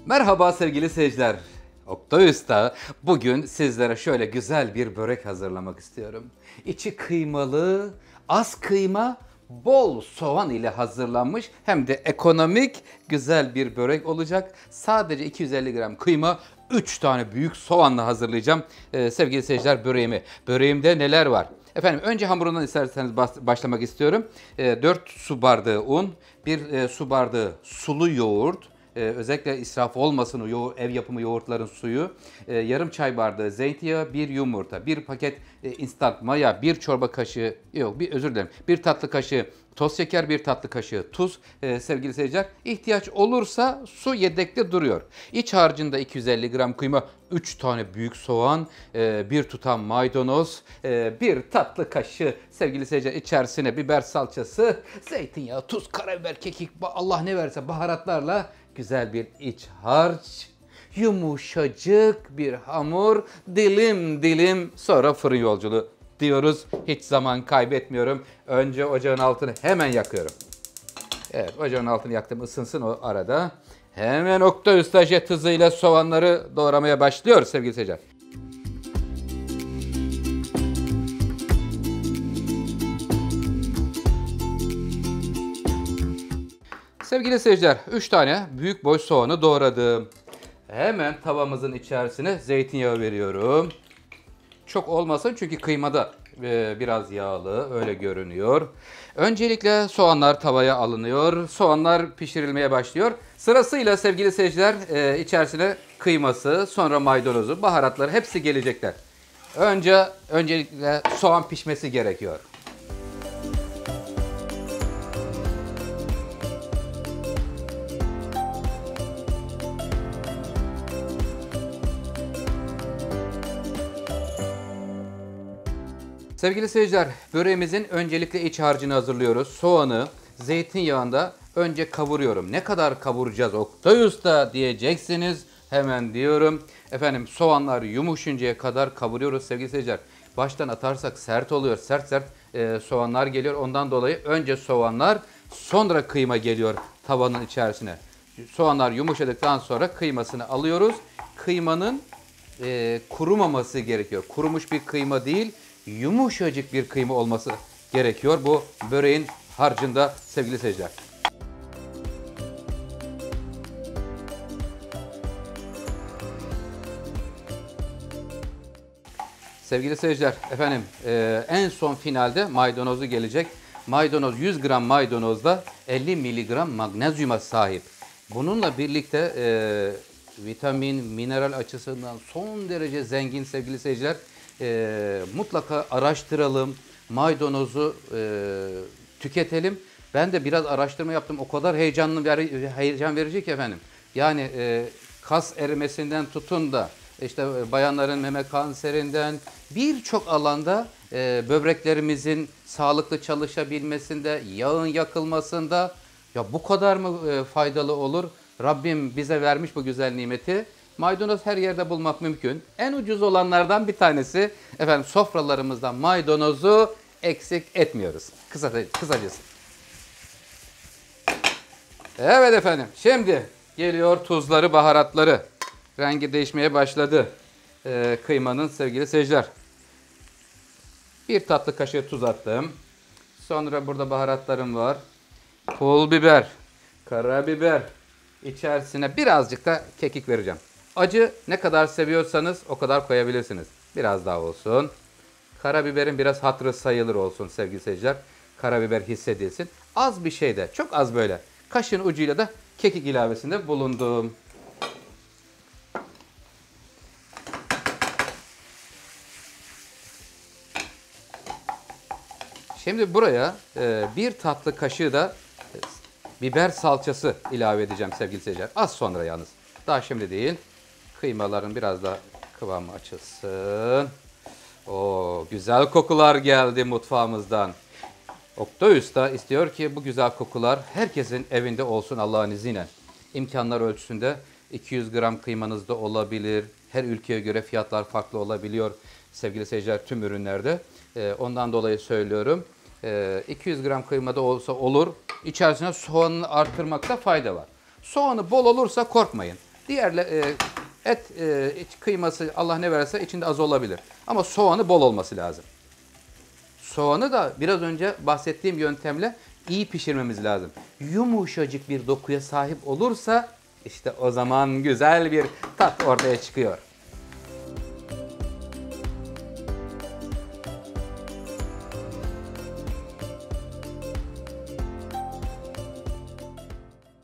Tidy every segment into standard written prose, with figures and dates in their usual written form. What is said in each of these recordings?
Merhaba sevgili seyirciler. Oktay Usta bugün sizlere şöyle güzel bir börek hazırlamak istiyorum. İçi kıymalı, az kıyma, bol soğan ile hazırlanmış hem de ekonomik güzel bir börek olacak. Sadece 250 gram kıyma, 3 tane büyük soğanla hazırlayacağım sevgili seyirciler böreğimi. Böreğimde neler var? Efendim önce hamurundan isterseniz başlamak istiyorum. 4 su bardağı un, 1 su bardağı sulu yoğurt, özellikle israf olmasın o ev yapımı yoğurtların suyu, yarım çay bardağı zeytinyağı, bir yumurta, bir paket instant maya, bir çorba kaşığı, yok bir özür dilerim, bir tatlı kaşığı toz şeker, bir tatlı kaşığı tuz sevgili seyirciler. İhtiyaç olursa su yedekte duruyor. İç harcında 250 gram kıyma, 3 tane büyük soğan, bir tutam maydanoz, bir tatlı kaşığı sevgili seyirciler içerisine biber salçası, zeytinyağı, tuz, karabiber, kekik, Allah ne verse baharatlarla güzel bir iç harç, yumuşacık bir hamur, dilim dilim, sonra fırın yolculuğu diyoruz. Hiç zaman kaybetmiyorum. Önce ocağın altını hemen yakıyorum. Evet, ocağın altını yaktım, ısınsın o arada. Hemen Oktay Usta jet hızıyla soğanları doğramaya başlıyor sevgili seyirciler. Sevgili seyirciler, 3 tane büyük boy soğanı doğradım. Hemen tavamızın içerisine zeytinyağı veriyorum. Çok olmasın çünkü kıymada biraz yağlı, öyle görünüyor. Öncelikle soğanlar tavaya alınıyor. Soğanlar pişirilmeye başlıyor. Sırasıyla sevgili seyirciler içerisine kıyması, sonra maydanozu, baharatları hepsi gelecekler. Öncelikle soğan pişmesi gerekiyor. Sevgili seyirciler, böreğimizin öncelikle iç harcını hazırlıyoruz. Soğanı zeytinyağında önce kavuruyorum. Ne kadar kavuracağız Oktay Usta diyeceksiniz. Hemen diyorum. Efendim soğanlar yumuşuncaya kadar kavuruyoruz sevgili seyirciler. Baştan atarsak sert oluyor. Sert soğanlar geliyor. Ondan dolayı önce soğanlar, sonra kıyma geliyor tavanın içerisine. Soğanlar yumuşadıktan sonra kıymasını alıyoruz. Kıymanın kurumaması gerekiyor. Kurumuş bir kıyma değil, yumuşacık bir kıyma olması gerekiyor bu böreğin harcında sevgili seyirciler. Sevgili seyirciler, efendim en son finalde maydanozu gelecek. Maydanoz 100 gram maydanozda 50 miligram magnezyuma sahip. Bununla birlikte vitamin, mineral açısından son derece zengin sevgili seyirciler. Mutlaka araştıralım, maydanozu tüketelim. Ben de biraz araştırma yaptım. O kadar heyecan verici ki efendim. Yani kas erimesinden tutun da işte bayanların meme kanserinden birçok alanda böbreklerimizin sağlıklı çalışabilmesinde, yağın yakılmasında ya bu kadar mı faydalı olur? Rabbim bize vermiş bu güzel nimeti. Maydanoz her yerde bulmak mümkün. En ucuz olanlardan bir tanesi. Efendim sofralarımızda maydanozu eksik etmiyoruz. Kısacası. Evet efendim. Şimdi geliyor tuzları, baharatları. Rengi değişmeye başladı. Kıymanın sevgili seyirciler. Bir tatlı kaşığı tuz attım. Sonra burada baharatlarım var. Pul biber, karabiber. İçerisine birazcık da kekik vereceğim. Acı ne kadar seviyorsanız o kadar koyabilirsiniz. Biraz daha olsun. Karabiberin biraz hatırı sayılır olsun sevgili seyirciler. Karabiber hissedilsin. Az bir şey de, çok az böyle. Kaşın ucuyla da kekik ilavesinde bulundum. Şimdi buraya bir tatlı kaşığı da biber salçası ilave edeceğim sevgili seyirciler. Az sonra yalnız. Daha şimdi değil. Kıymaların biraz da kıvamı açılsın. O güzel kokular geldi mutfağımızdan. Oktay Usta istiyor ki bu güzel kokular herkesin evinde olsun Allah'ın izniyle. İmkanlar ölçüsünde 200 gram kıymanız da olabilir. Her ülkeye göre fiyatlar farklı olabiliyor sevgili seyirciler tüm ürünlerde. Ondan dolayı söylüyorum. 200 gram kıymada olsa olur. İçerisine soğanını artırmakta fayda var. Soğanı bol olursa korkmayın. Et kıyması Allah ne verirse içinde az olabilir. Ama soğanı bol olması lazım. Soğanı da biraz önce bahsettiğim yöntemle iyi pişirmemiz lazım. Yumuşacık bir dokuya sahip olursa işte o zaman güzel bir tat ortaya çıkıyor.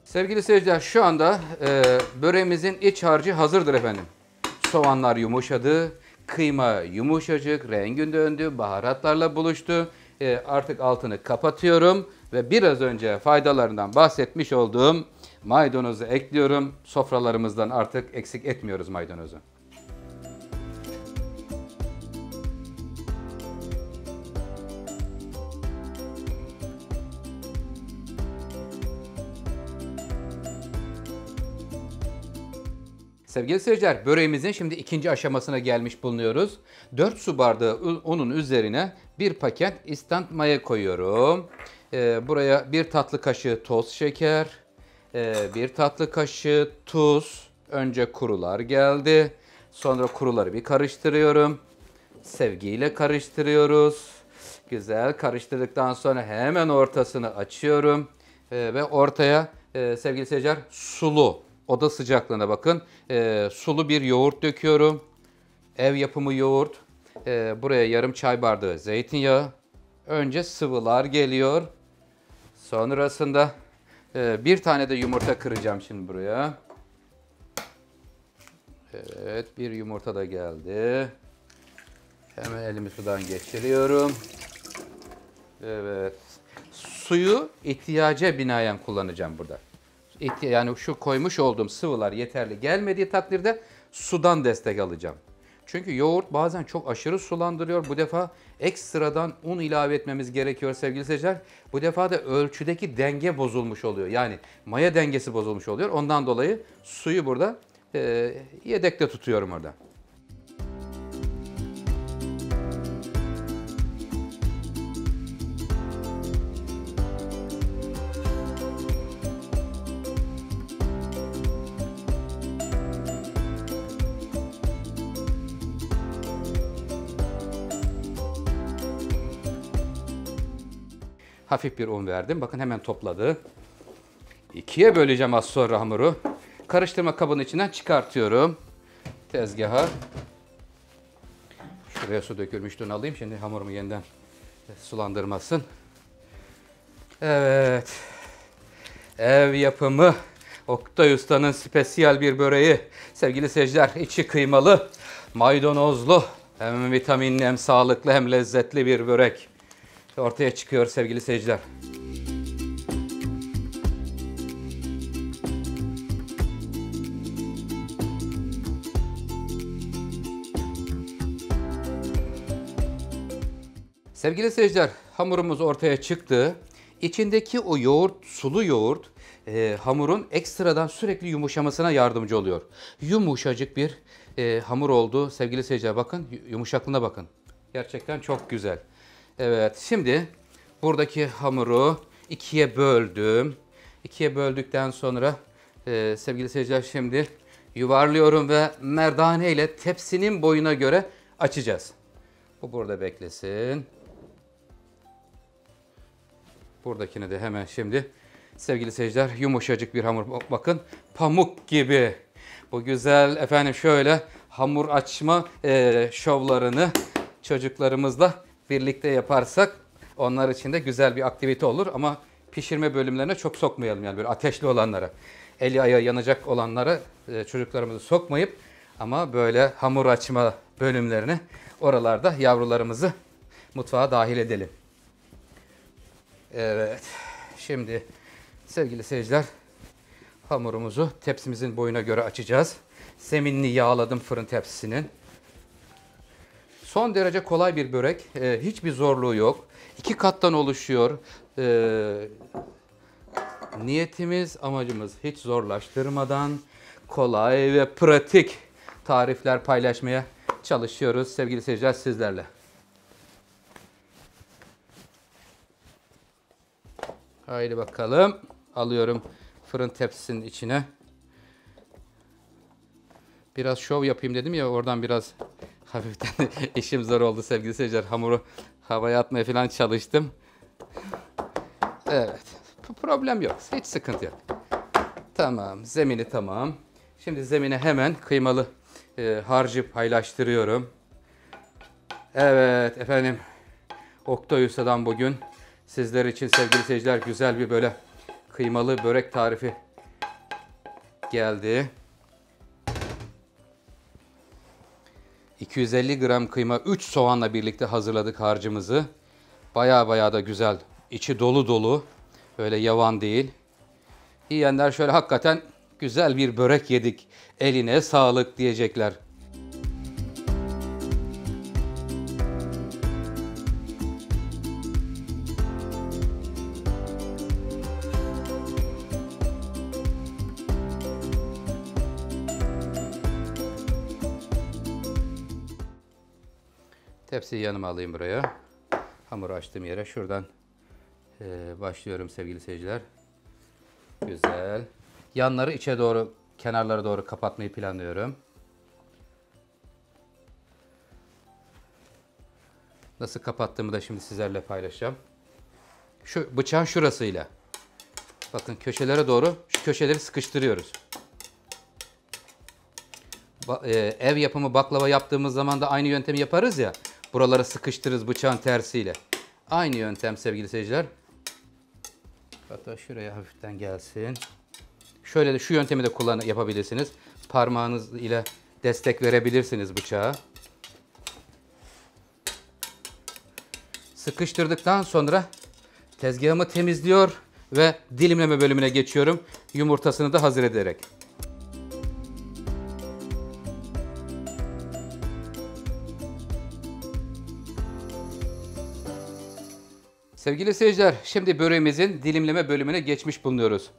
Sevgili seyirciler, şu anda böreğimizin iç harcı hazırdır efendim. Soğanlar yumuşadı, kıyma yumuşacık, rengi döndü, baharatlarla buluştu. Artık altını kapatıyorum ve biraz önce faydalarından bahsetmiş olduğum maydanozu ekliyorum. Sofralarımızdan artık eksik etmiyoruz maydanozu. Sevgili seyirciler, böreğimizin şimdi ikinci aşamasına gelmiş bulunuyoruz. 4 su bardağı unun üzerine bir paket instant maya koyuyorum. Buraya 1 tatlı kaşığı toz şeker, 1 tatlı kaşığı tuz. Önce kurular geldi. Sonra kuruları bir karıştırıyorum. Sevgiyle karıştırıyoruz. Güzel karıştırdıktan sonra hemen ortasını açıyorum. Ve ortaya sevgili seyirciler sulu, oda sıcaklığına bakın. Sulu bir yoğurt döküyorum. Ev yapımı yoğurt. Buraya yarım çay bardağı zeytinyağı. Önce sıvılar geliyor. Sonrasında bir tane de yumurta kıracağım şimdi buraya. Evet, bir yumurta da geldi. Hemen elimi sudan geçiriyorum. Evet. Suyu ihtiyaca binaen kullanacağım burada. Yani şu koymuş olduğum sıvılar yeterli gelmediği takdirde sudan destek alacağım. Çünkü yoğurt bazen çok aşırı sulandırıyor. Bu defa ekstradan un ilave etmemiz gerekiyor sevgili seyirciler. Bu defa da ölçüdeki denge bozulmuş oluyor. Yani maya dengesi bozulmuş oluyor. Ondan dolayı suyu burada yedekte tutuyorum orada. Hafif bir un verdim. Bakın hemen topladı. İkiye böleceğim az sonra hamuru. Karıştırma kabının içinden çıkartıyorum. Tezgaha. Şuraya su dökülmüştü, onu alayım. Şimdi hamurumu yeniden sulandırmasın. Evet. Ev yapımı Oktay Usta'nın spesiyal bir böreği. Sevgili seyirciler, içi kıymalı, maydanozlu, hem vitaminli hem sağlıklı hem lezzetli bir börek ortaya çıkıyor sevgili seyirciler. Sevgili seyirciler, hamurumuz ortaya çıktı. İçindeki o yoğurt, sulu yoğurt, hamurun ekstradan sürekli yumuşamasına yardımcı oluyor. Yumuşacık bir hamur oldu. Sevgili seyirciler, bakın yumuşaklığına bakın. Gerçekten çok güzel. Evet, şimdi buradaki hamuru ikiye böldüm. İkiye böldükten sonra sevgili seyirciler şimdi yuvarlıyorum ve merdane ile tepsinin boyuna göre açacağız. Bu burada beklesin. Buradakini de hemen şimdi sevgili seyirciler yumuşacık bir hamur, bakın pamuk gibi. Bu güzel efendim şöyle hamur açma şovlarını çocuklarımızla birlikte yaparsak onlar için de güzel bir aktivite olur ama pişirme bölümlerine çok sokmayalım, yani böyle ateşli olanlara, eli ayağı yanacak olanlara çocuklarımızı sokmayıp ama böyle hamur açma bölümlerine oralarda yavrularımızı mutfağa dahil edelim. Evet, şimdi sevgili seyirciler hamurumuzu tepsimizin boyuna göre açacağız. Zeminini yağladım fırın tepsisinin. Son derece kolay bir börek, hiçbir zorluğu yok. 2 kattan oluşuyor. Niyetimiz, amacımız hiç zorlaştırmadan kolay ve pratik tarifler paylaşmaya çalışıyoruz sevgili seyirciler sizlerle. Haydi bakalım. Alıyorum fırın tepsisinin içine. Biraz şov yapayım dedim ya, oradan biraz hafiften işim zor oldu sevgili seyirciler. Hamuru havaya atmaya falan çalıştım. Evet. Problem yok. Hiç sıkıntı yok. Tamam. Zemini tamam. Şimdi zemine hemen kıymalı harcı paylaştırıyorum. Evet efendim. Oktay Usta'dan bugün sizler için sevgili seyirciler güzel bir böyle kıymalı börek tarifi geldi. 250 gram kıyma, 3 soğanla birlikte hazırladık harcımızı. Baya da güzel. İçi dolu dolu. Öyle yavan değil. Yiyenler şöyle hakikaten güzel bir börek yedik. Eline sağlık diyecekler. Tepsiyi yanıma alayım buraya. Hamuru açtığım yere şuradan başlıyorum sevgili seyirciler. Güzel. Yanları içe doğru, kenarlara doğru kapatmayı planlıyorum. Nasıl kapattığımı da şimdi sizlerle paylaşacağım. Şu bıçağın şurasıyla. Bakın köşelere doğru şu köşeleri sıkıştırıyoruz. Ev yapımı baklava yaptığımız zaman da aynı yöntemi yaparız ya. Buraları sıkıştırırız bıçağın tersiyle. Aynı yöntem sevgili seyirciler. Hatta şuraya hafiften gelsin. Şöyle de şu yöntemi de yapabilirsiniz. Parmağınız ile destek verebilirsiniz bıçağa. Sıkıştırdıktan sonra tezgahımı temizliyor ve dilimleme bölümüne geçiyorum. Yumurtasını da hazır ederek. Sevgili seyirciler, şimdi böreğimizin dilimleme bölümüne geçmiş bulunuyoruz.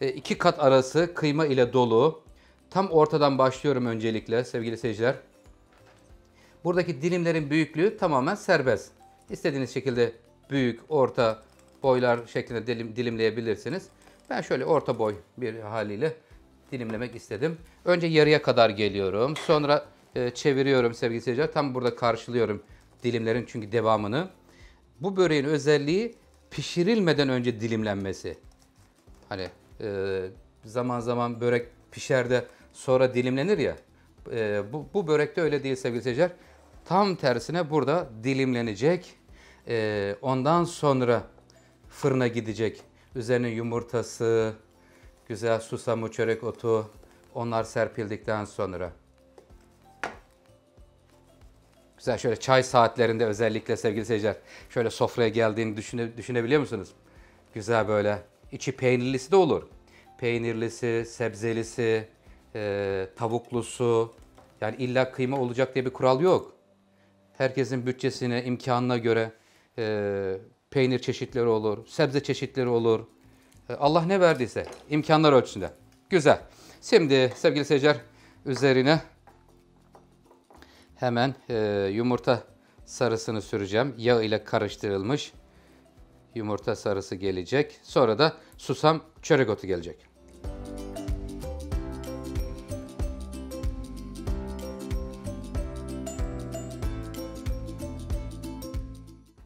2 kat arası kıyma ile dolu. Tam ortadan başlıyorum öncelikle sevgili seyirciler. Buradaki dilimlerin büyüklüğü tamamen serbest. İstediğiniz şekilde büyük, orta boylar şeklinde dilimleyebilirsiniz. Ben şöyle orta boy bir haliyle dilimlemek istedim. Önce yarıya kadar geliyorum. Sonra çeviriyorum sevgili seyirciler. Tam burada karşılıyorum dilimlerin çünkü devamını. Bu böreğin özelliği pişirilmeden önce dilimlenmesi. Hani zaman zaman börek pişer de sonra dilimlenir ya. Bu börekte öyle değil sevgili seyirciler. Tam tersine burada dilimlenecek. Ondan sonra fırına gidecek. Üzerine yumurtası, güzel susamı, çörek otu, onlar serpildikten sonra. Güzel şöyle çay saatlerinde özellikle sevgili seyirciler. Şöyle sofraya geldiğini düşünebiliyor musunuz? Güzel böyle. İçi peynirlisi de olur. Peynirlisi, sebzelisi, tavuklusu. Yani illa kıyma olacak diye bir kural yok. Herkesin bütçesine, imkanına göre peynir çeşitleri olur, sebze çeşitleri olur. Allah ne verdiyse imkanlar ölçüsünde. Güzel. Şimdi sevgili seyirciler üzerine hemen yumurta sarısını süreceğim. Yağ ile karıştırılmış yumurta sarısı gelecek. Sonra da susam, çörek otu gelecek.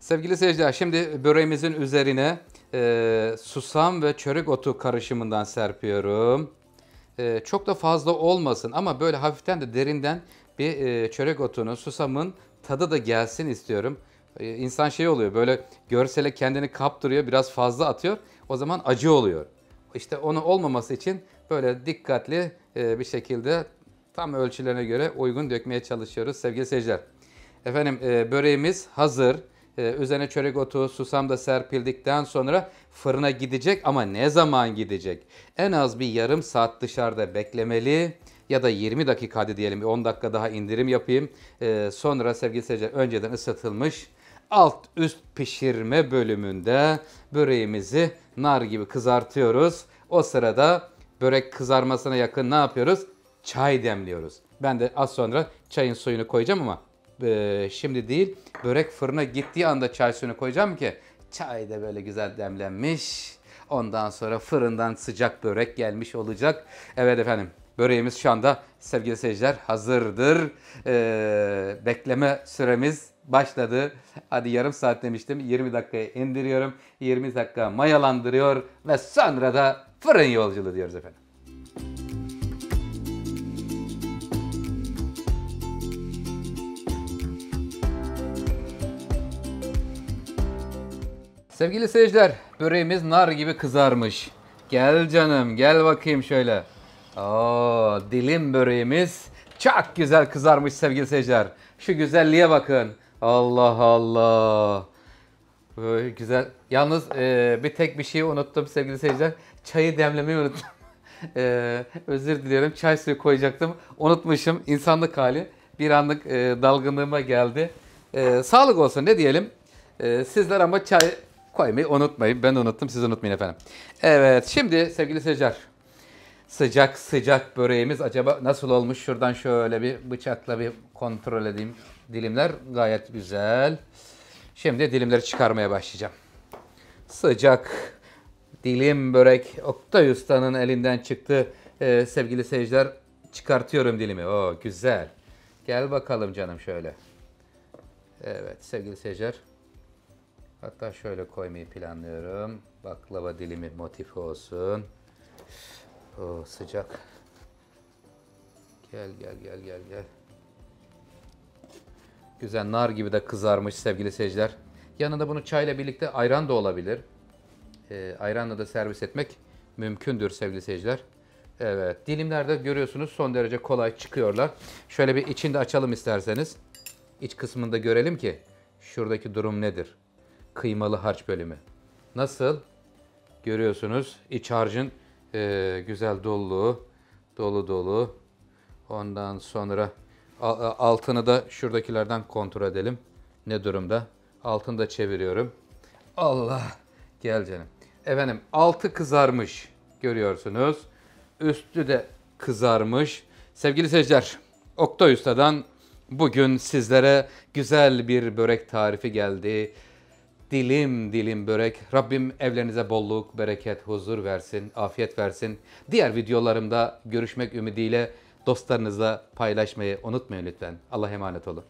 Sevgili seyirciler, şimdi böreğimizin üzerine susam ve çörek otu karışımından serpiyorum. Çok da fazla olmasın ama böyle hafiften de derinden bir çörek otunun, susamın tadı da gelsin istiyorum. İnsan şey oluyor, böyle görsele kendini kaptırıyor, biraz fazla atıyor. O zaman acı oluyor. İşte onu olmaması için böyle dikkatli bir şekilde tam ölçülerine göre uygun dökmeye çalışıyoruz sevgili seyirciler. Efendim böreğimiz hazır. Üzerine çörek otu, susam da serpildikten sonra fırına gidecek ama ne zaman gidecek? En az bir yarım saat dışarıda beklemeli ya da 20 dakika hadi diyelim, bir 10 dakika daha indirim yapayım. Sonra sevgili seyirciler önceden ısıtılmış alt üst pişirme bölümünde böreğimizi nar gibi kızartıyoruz. O sırada börek kızarmasına yakın ne yapıyoruz? Çay demliyoruz. Ben de az sonra çayın suyunu koyacağım ama şimdi değil, börek fırına gittiği anda çay suyunu koyacağım ki çay da böyle güzel demlenmiş. Ondan sonra fırından sıcak börek gelmiş olacak. Evet efendim, böreğimiz şu anda sevgili seyirciler hazırdır. Bekleme süremiz başladı. Hadi yarım saat demiştim. 20 dakikaya indiriyorum. 20 dakika mayalandırıyor ve sonra da fırın yolculuğu diyoruz efendim. Sevgili seyirciler, böreğimiz nar gibi kızarmış. Gel canım, gel bakayım şöyle. Oo, dilim böreğimiz çok güzel kızarmış sevgili seyirciler. Şu güzelliğe bakın. Allah Allah. Böyle güzel. Yalnız bir tek bir şeyi unuttum sevgili seyirciler. Çayı demlemeyi unuttum. Özür diliyorum. Çay suyu koyacaktım. Unutmuşum. İnsanlık hali. Bir anlık dalgınlığıma geldi. Sağlık olsun ne diyelim. Sizler ama çay koymayı unutmayın. Ben unuttum. Siz unutmayın efendim. Evet. Şimdi sevgili seyirciler. Sıcak sıcak böreğimiz acaba nasıl olmuş? Şuradan şöyle bir bıçakla bir kontrol edeyim. Dilimler gayet güzel. Şimdi dilimleri çıkarmaya başlayacağım. Sıcak dilim börek Oktay Usta'nın elinden çıktı. Sevgili seyirciler, çıkartıyorum dilimi. Oo, güzel. Gel bakalım canım şöyle. Evet sevgili seyirciler. Hatta şöyle koymayı planlıyorum. Baklava dilimi motifi olsun. Oo, sıcak. Gel gel gel gel gel. Güzel nar gibi de kızarmış sevgili seyirciler. Yanında bunu çayla birlikte ayran da olabilir. Ayranla da servis etmek mümkündür sevgili seyirciler. Evet, dilimlerde görüyorsunuz son derece kolay çıkıyorlar. Şöyle bir içini de açalım isterseniz. İç kısmını da görelim ki şuradaki durum nedir? Kıymalı harç bölümü. Nasıl? Görüyorsunuz iç harcın güzel dolu dolu. Ondan sonra altını da şuradakilerden kontrol edelim. Ne durumda? Altını da çeviriyorum. Allah! Gel canım. Efendim altı kızarmış görüyorsunuz. Üstü de kızarmış. Sevgili seyirciler, Oktay Usta'dan bugün sizlere güzel bir börek tarifi geldi. Dilim dilim börek. Rabbim evlerinize bolluk, bereket, huzur versin, afiyet versin. Diğer videolarımda görüşmek ümidiyle dostlarınızla paylaşmayı unutmayın lütfen. Allah'a emanet olun.